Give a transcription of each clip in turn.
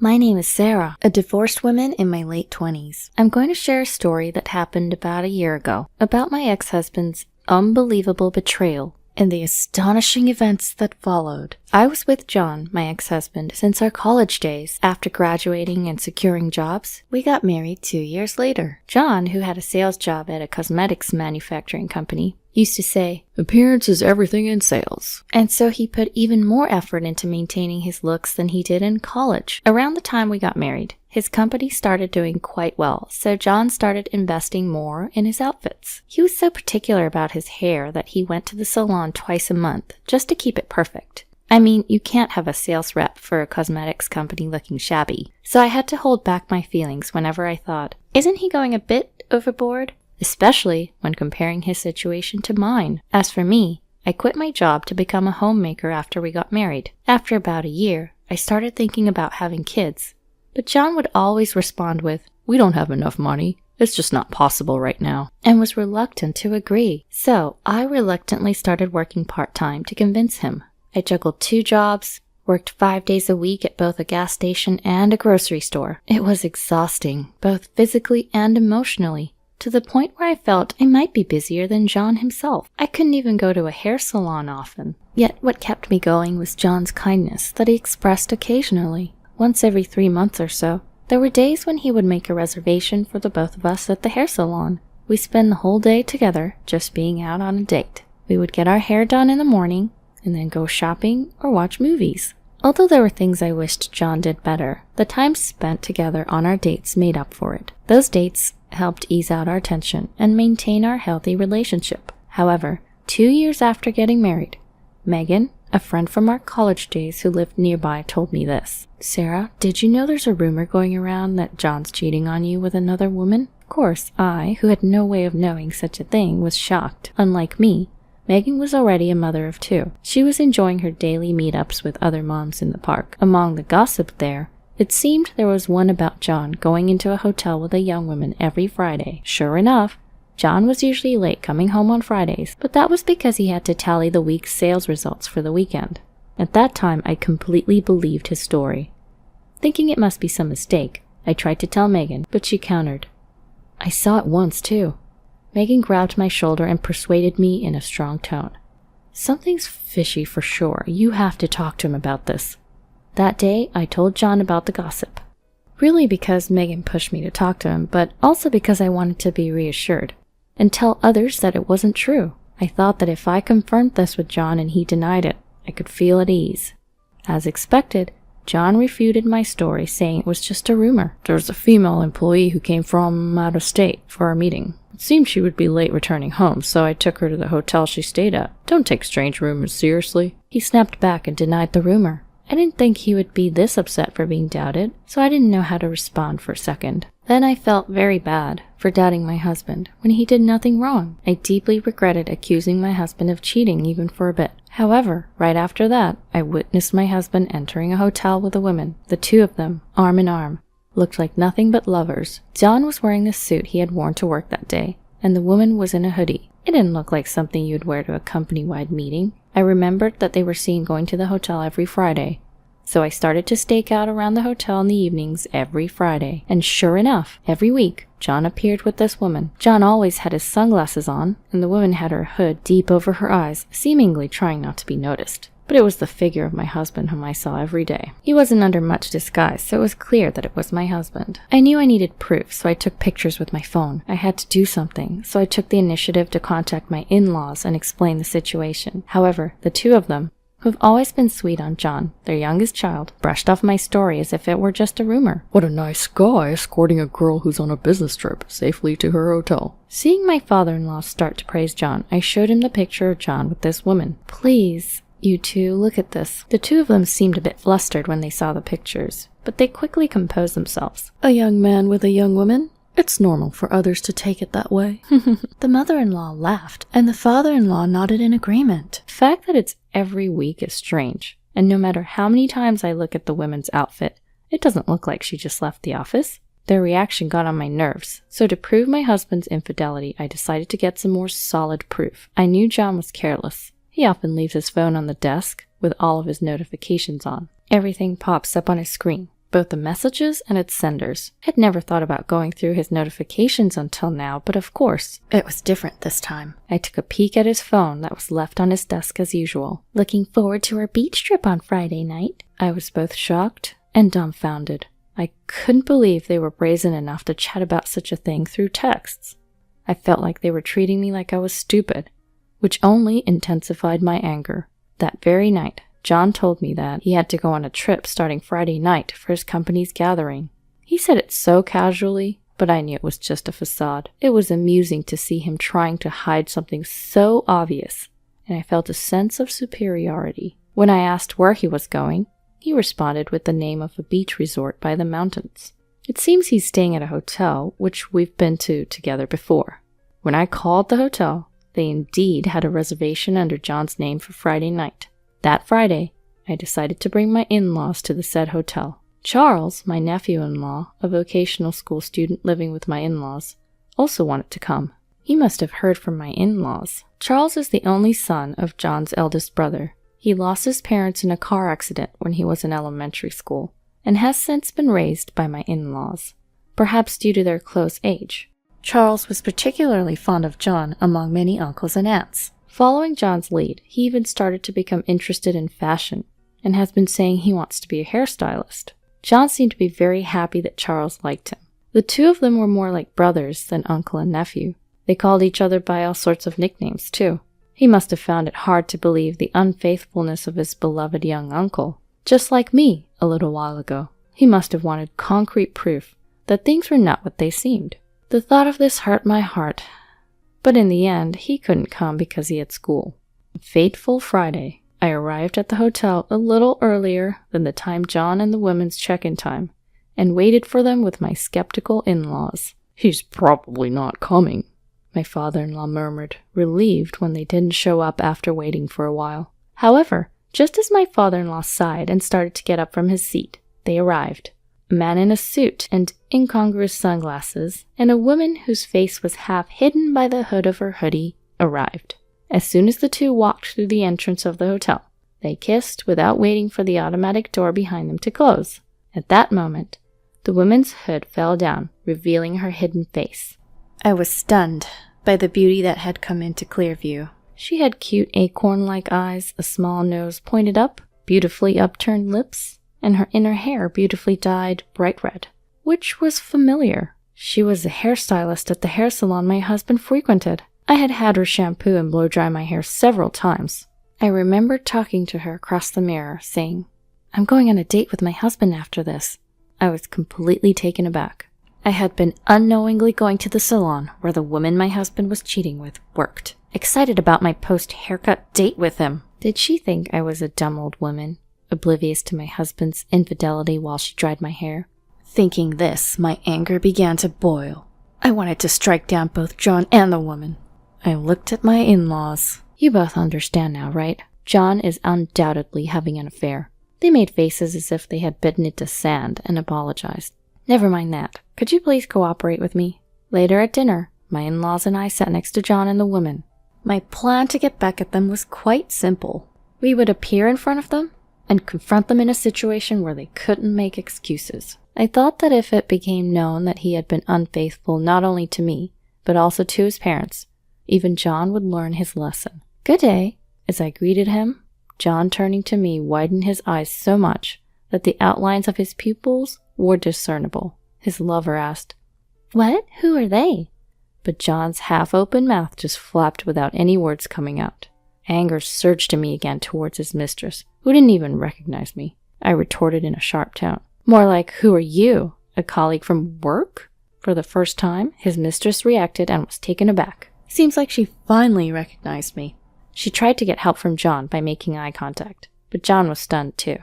My name is Sarah, a divorced woman in my late 20s. I'm going to share a story that happened about a year ago about my ex-husband's unbelievable betrayal and the astonishing events that followed. I was with John, my ex-husband, since our college days. After graduating and securing jobs, we got married 2 years later. John, who had a sales job at a cosmetics manufacturing company, used to say, "Appearance is everything in sales." And so he put even more effort into maintaining his looks than he did in college. Around the time we got married, his company started doing quite well, so John started investing more in his outfits. He was so particular about his hair that he went to the salon twice a month just to keep it perfect. I mean, you can't have a sales rep for a cosmetics company looking shabby. So I had to hold back my feelings whenever I thought, isn't he going a bit overboard? Especially when comparing his situation to mine. As for me, I quit my job to become a homemaker after we got married. After about a year, I started thinking about having kids. But John would always respond with, "We don't have enough money. It's just not possible right now," and was reluctant to agree. So I reluctantly started working part-time to convince him. I juggled 2 jobs, worked 5 days a week at both a gas station and a grocery store. It was exhausting, both physically and emotionally, to the point where I felt I might be busier than John himself. I couldn't even go to a hair salon often. Yet what kept me going was John's kindness that he expressed occasionally. Once every 3 months or so, there were days when he would make a reservation for the both of us at the hair salon. We spend the whole day together, just being out on a date. We would get our hair done in the morning, and then go shopping or watch movies. Although there were things I wished John did better, the time spent together on our dates made up for it. Those dates helped ease out our tension and maintain our healthy relationship. However, 2 years after getting married, Megan, a friend from our college days who lived nearby, told me this. "Sarah, did you know there's a rumor going around that John's cheating on you with another woman?" Of course, I, who had no way of knowing such a thing, was shocked. Unlike me, Megan was already a mother of 2. She was enjoying her daily meetups with other moms in the park. Among the gossip there, it seemed there was one about John going into a hotel with a young woman every Friday. Sure enough, John was usually late coming home on Fridays, but that was because he had to tally the week's sales results for the weekend. At that time, I completely believed his story. Thinking it must be some mistake, I tried to tell Megan, but she countered, "I saw it once too." Megan grabbed my shoulder and persuaded me in a strong tone. "Something's fishy for sure. You have to talk to him about this." That day, I told John about the gossip. Really because Megan pushed me to talk to him, but also because I wanted to be reassured and tell others that it wasn't true. I thought that if I confirmed this with John and he denied it, I could feel at ease. As expected, John refuted my story, saying it was just a rumor. "There's a female employee who came from out of state for our meeting. It seemed she would be late returning home, so I took her to the hotel she stayed at. Don't take strange rumors seriously." He snapped back and denied the rumor. I didn't think he would be this upset for being doubted, so I didn't know how to respond for a second. Then I felt very bad for doubting my husband when he did nothing wrong. I deeply regretted accusing my husband of cheating even for a bit. However, right after that, I witnessed my husband entering a hotel with a woman. The 2 of them, arm in arm, looked like nothing but lovers. John was wearing the suit he had worn to work that day, and the woman was in a hoodie. It didn't look like something you'd wear to a company-wide meeting. I remembered that they were seen going to the hotel every Friday, so I started to stake out around the hotel in the evenings every Friday. And sure enough, every week, John appeared with this woman. John always had his sunglasses on, and the woman had her hood deep over her eyes, seemingly trying not to be noticed. But it was the figure of my husband whom I saw every day. He wasn't under much disguise, so it was clear that it was my husband. I knew I needed proof, so I took pictures with my phone. I had to do something, so I took the initiative to contact my in-laws and explain the situation. However, the 2 of them, who've always been sweet on John, their youngest child, brushed off my story as if it were just a rumor. "What a nice guy escorting a girl who's on a business trip safely to her hotel." Seeing my father-in-law start to praise John, I showed him the picture of John with this woman. "Please, you 2, look at this." The 2 of them seemed a bit flustered when they saw the pictures, but they quickly composed themselves. "A young man with a young woman? It's normal for others to take it that way." The mother-in-law laughed, and the father-in-law nodded in agreement. The fact that it's every week is strange, and no matter how many times I look at the woman's outfit, it doesn't look like she just left the office. Their reaction got on my nerves, so to prove my husband's infidelity, I decided to get some more solid proof. I knew John was careless. He often leaves his phone on the desk with all of his notifications on. Everything pops up on his screen. both the messages and its senders. I'd never thought about going through his notifications until now, but of course, it was different this time. I took a peek at his phone that was left on his desk as usual. "Looking forward to our beach trip on Friday night?" I was both shocked and dumbfounded. I couldn't believe they were brazen enough to chat about such a thing through texts. I felt like they were treating me like I was stupid, which only intensified my anger. That very night, John told me that he had to go on a trip starting Friday night for his company's gathering. He said it so casually, but I knew it was just a facade. It was amusing to see him trying to hide something so obvious, and I felt a sense of superiority. When I asked where he was going, he responded with the name of a beach resort by the mountains. It seems he's staying at a hotel, which we've been to together before. When I called the hotel, they indeed had a reservation under John's name for Friday night. That Friday, I decided to bring my in-laws to the said hotel. Charles, my nephew-in-law, a vocational school student living with my in-laws, also wanted to come. He must have heard from my in-laws. Charles is the only son of John's eldest brother. He lost his parents in a car accident when he was in elementary school, and has since been raised by my in-laws, perhaps due to their close age. Charles was particularly fond of John among many uncles and aunts. Following John's lead, he even started to become interested in fashion, and has been saying he wants to be a hairstylist. John seemed to be very happy that Charles liked him. The two of them were more like brothers than uncle and nephew. They called each other by all sorts of nicknames, too. He must have found it hard to believe the unfaithfulness of his beloved young uncle, just like me a little while ago. He must have wanted concrete proof that things were not what they seemed. The thought of this hurt my heart, but in the end, he couldn't come because he had school. Fateful Friday, I arrived at the hotel a little earlier than the time John and the women's check-in time, and waited for them with my skeptical in-laws. "He's probably not coming," my father-in-law murmured, relieved when they didn't show up after waiting for a while. However, just as my father-in-law sighed and started to get up from his seat, they arrived. A man in a suit and incongruous sunglasses, and a woman whose face was half hidden by the hood of her hoodie, arrived. As soon as the two walked through the entrance of the hotel, they kissed without waiting for the automatic door behind them to close. At that moment, the woman's hood fell down, revealing her hidden face. I was stunned by the beauty that had come into clear view. She had cute acorn-like eyes, a small nose pointed up, beautifully upturned lips, and her inner hair beautifully dyed bright red, which was familiar. She was the hairstylist at the hair salon my husband frequented. I had had her shampoo and blow-dry my hair several times. I remembered talking to her across the mirror, saying, "I'm going on a date with my husband after this." I was completely taken aback. I had been unknowingly going to the salon where the woman my husband was cheating with worked, excited about my post-haircut date with him. Did she think I was a dumb old woman, oblivious to my husband's infidelity while she dried my hair? Thinking this, my anger began to boil. I wanted to strike down both John and the woman. I looked at my in-laws. You both understand now, right? John is undoubtedly having an affair. They made faces as if they had bitten into sand and apologized. Never mind that. Could you please cooperate with me? Later at dinner, my in-laws and I sat next to John and the woman. My plan to get back at them was quite simple. We would appear in front of them and confront them in a situation where they couldn't make excuses. I thought that if it became known that he had been unfaithful not only to me, but also to his parents, even John would learn his lesson. "Good day." As I greeted him, John, turning to me, widened his eyes so much that the outlines of his pupils were discernible. His lover asked, "What? Who are they?" But John's half-open mouth just flapped without any words coming out. Anger surged in me again towards his mistress, who didn't even recognize me. I retorted in a sharp tone. "More like, who are you? A colleague from work?" For the first time, his mistress reacted and was taken aback. Seems like she finally recognized me. She tried to get help from John by making eye contact, but John was stunned too.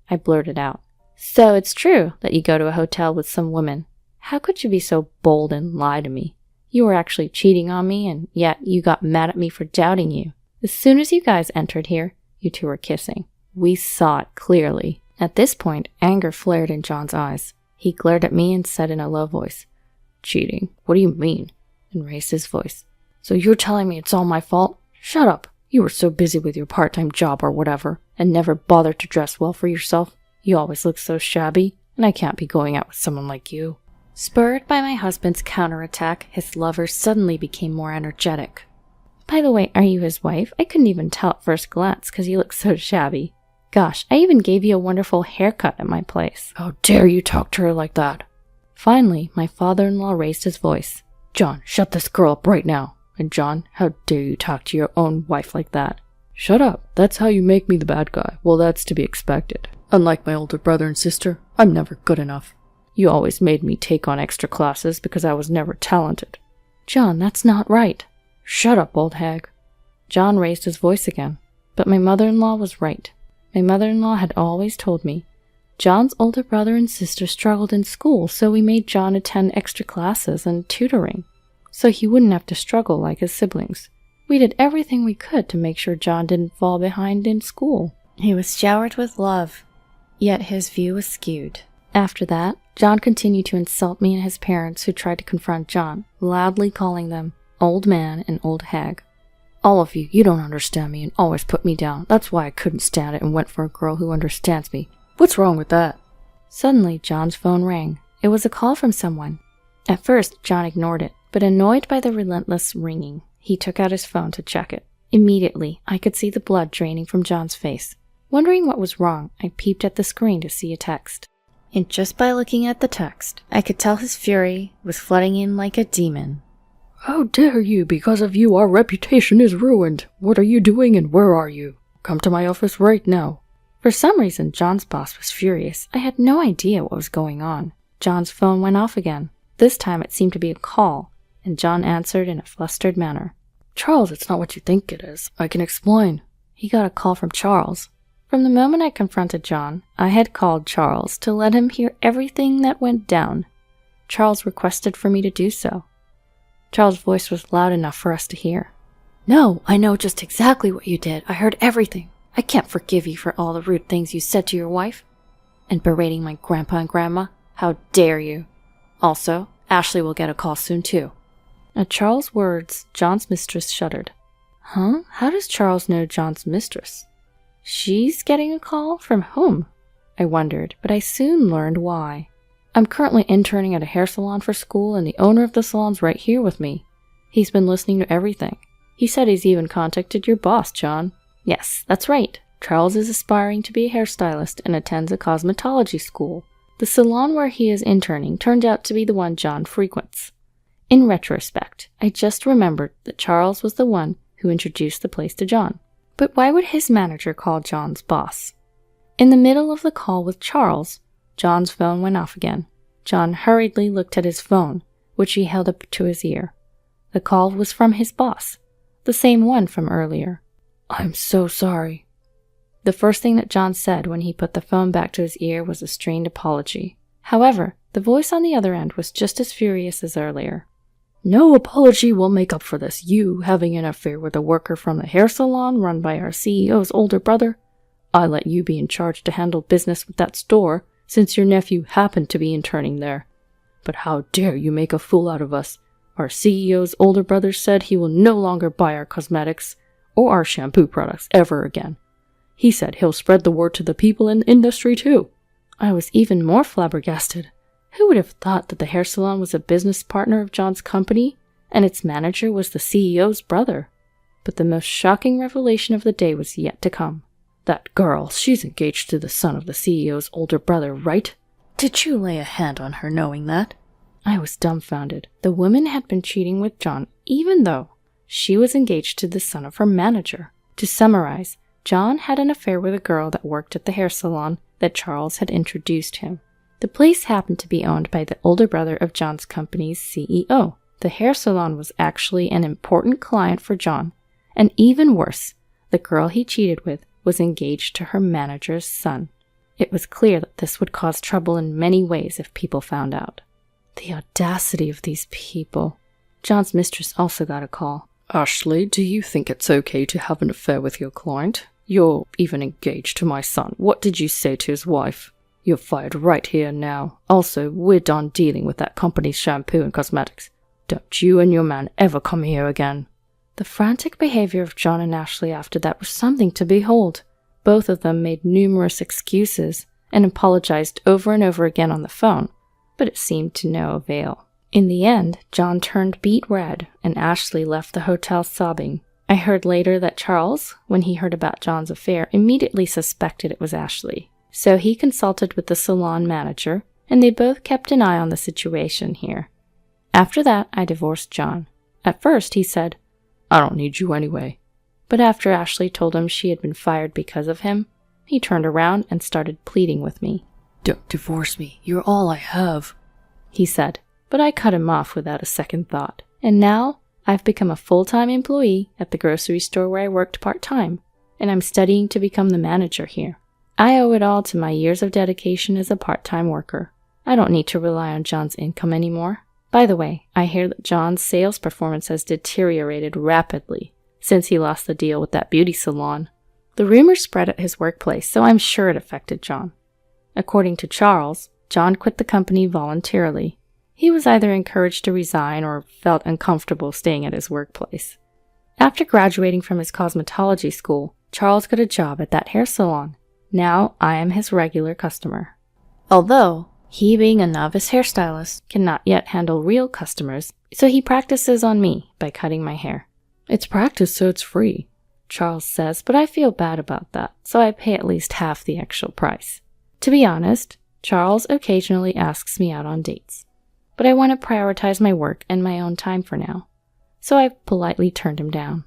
I blurted out, "So it's true that you go to a hotel with some woman. How could you be so bold and lie to me? You were actually cheating on me, and yet you got mad at me for doubting you. As soon as you guys entered here, you two were kissing. We saw it clearly." At this point, anger flared in John's eyes. He glared at me and said in a low voice, "Cheating? What do you mean?" and raised his voice. "So you're telling me it's all my fault? Shut up. You were so busy with your part-time job or whatever, and never bothered to dress well for yourself. You always look so shabby, and I can't be going out with someone like you." Spurred by my husband's counterattack, his lover suddenly became more energetic. "By the way, are you his wife? I couldn't even tell at first glance because you look so shabby. Gosh, I even gave you a wonderful haircut at my place." "How dare you talk to her like that?" Finally, my father-in-law raised his voice. "John, shut this girl up right now. And John, how dare you talk to your own wife like that?" "Shut up. That's how you make me the bad guy." "Well, that's to be expected. Unlike my older brother and sister, I'm never good enough. You always made me take on extra classes because I was never talented." "John, that's not right." "Shut up, old hag." John raised his voice again, but my mother-in-law was right. My mother-in-law had always told me, John's older brother and sister struggled in school, so we made John attend extra classes and tutoring, so he wouldn't have to struggle like his siblings. We did everything we could to make sure John didn't fall behind in school. He was showered with love, yet his view was skewed. After that, John continued to insult me and his parents, who tried to confront John, loudly calling them old man and old hag. "All of you, you don't understand me and always put me down. That's why I couldn't stand it and went for a girl who understands me. What's wrong with that?" Suddenly, John's phone rang. It was a call from someone. At first, John ignored it, but annoyed by the relentless ringing, he took out his phone to check it. Immediately, I could see the blood draining from John's face. Wondering what was wrong, I peeped at the screen to see a text. And just by looking at the text, I could tell his fury was flooding in like a demon. "How dare you! Because of you, our reputation is ruined. What are you doing and where are you? Come to my office right now." For some reason, John's boss was furious. I had no idea what was going on. John's phone went off again. This time it seemed to be a call, and John answered in a flustered manner. "Charles, it's not what you think it is. I can explain." He got a call from Charles. From the moment I confronted John, I had called Charles to let him hear everything that went down. Charles requested for me to do so. Charles' voice was loud enough for us to hear. "No, I know just exactly what you did. I heard everything. I can't forgive you for all the rude things you said to your wife. And berating my grandpa and grandma. How dare you? Also, Ashley will get a call soon too." At Charles' words, John's mistress shuddered. Huh? How does Charles know John's mistress? She's getting a call? From whom? I wondered, but I soon learned why. "I'm currently interning at a hair salon for school, and the owner of the salon's right here with me. He's been listening to everything. He said he's even contacted your boss, John." "Yes, that's right. Charles is aspiring to be a hairstylist and attends a cosmetology school. The salon where he is interning turned out to be the one John frequents. In retrospect, I just remembered that Charles was the one who introduced the place to John. But why would his manager call John's boss?" In the middle of the call with Charles, John's phone went off again. John hurriedly looked at his phone, which he held up to his ear. The call was from his boss, the same one from earlier. "I'm so sorry." The first thing that John said when he put the phone back to his ear was a strained apology. However, the voice on the other end was just as furious as earlier. "No apology will make up for this. You having an affair with a worker from the hair salon run by our CEO's older brother. I let you be in charge to handle business with that store, since your nephew happened to be interning there. But how dare you make a fool out of us? Our CEO's older brother said he will no longer buy our cosmetics or our shampoo products ever again. He said he'll spread the word to the people in the industry too." I was even more flabbergasted. Who would have thought that the hair salon was a business partner of John's company, and its manager was the CEO's brother? But the most shocking revelation of the day was yet to come. "That girl, she's engaged to the son of the CEO's older brother, right?" "Did you lay a hand on her knowing that?" I was dumbfounded. The woman had been cheating with John, even though she was engaged to the son of her manager. To summarize, John had an affair with a girl that worked at the hair salon that Charles had introduced him. The place happened to be owned by the older brother of John's company's CEO. The hair salon was actually an important client for John, and even worse, the girl he cheated with was engaged to her manager's son. It was clear that this would cause trouble in many ways if people found out. The audacity of these people. John's mistress also got a call. "Ashley, do you think it's okay to have an affair with your client? You're even engaged to my son. What did you say to his wife? You're fired right here and now. Also, we're done dealing with that company's shampoo and cosmetics. Don't you and your man ever come here again." The frantic behavior of John and Ashley after that was something to behold. Both of them made numerous excuses, and apologized over and over again on the phone, but it seemed to no avail. In the end, John turned beet red, and Ashley left the hotel sobbing. I heard later that Charles, when he heard about John's affair, immediately suspected it was Ashley. So he consulted with the salon manager, and they both kept an eye on the situation here. After that, I divorced John. At first, he said, "I don't need you anyway." But after Ashley told him she had been fired because of him, he turned around and started pleading with me. "Don't divorce me. You're all I have," he said. But I cut him off without a second thought. And now, I've become a full-time employee at the grocery store where I worked part-time, and I'm studying to become the manager here. I owe it all to my years of dedication as a part-time worker. I don't need to rely on John's income anymore. By the way, I hear that John's sales performance has deteriorated rapidly since he lost the deal with that beauty salon. The rumor spread at his workplace, so I'm sure it affected John. According to Charles, John quit the company voluntarily. He was either encouraged to resign or felt uncomfortable staying at his workplace. After graduating from his cosmetology school, Charles got a job at that hair salon. Now I am his regular customer. Although, he being a novice hairstylist cannot yet handle real customers, so he practices on me by cutting my hair. "It's practice, so it's free," Charles says, but I feel bad about that, so I pay at least half the actual price. To be honest, Charles occasionally asks me out on dates, but I want to prioritize my work and my own time for now, so I politely turned him down.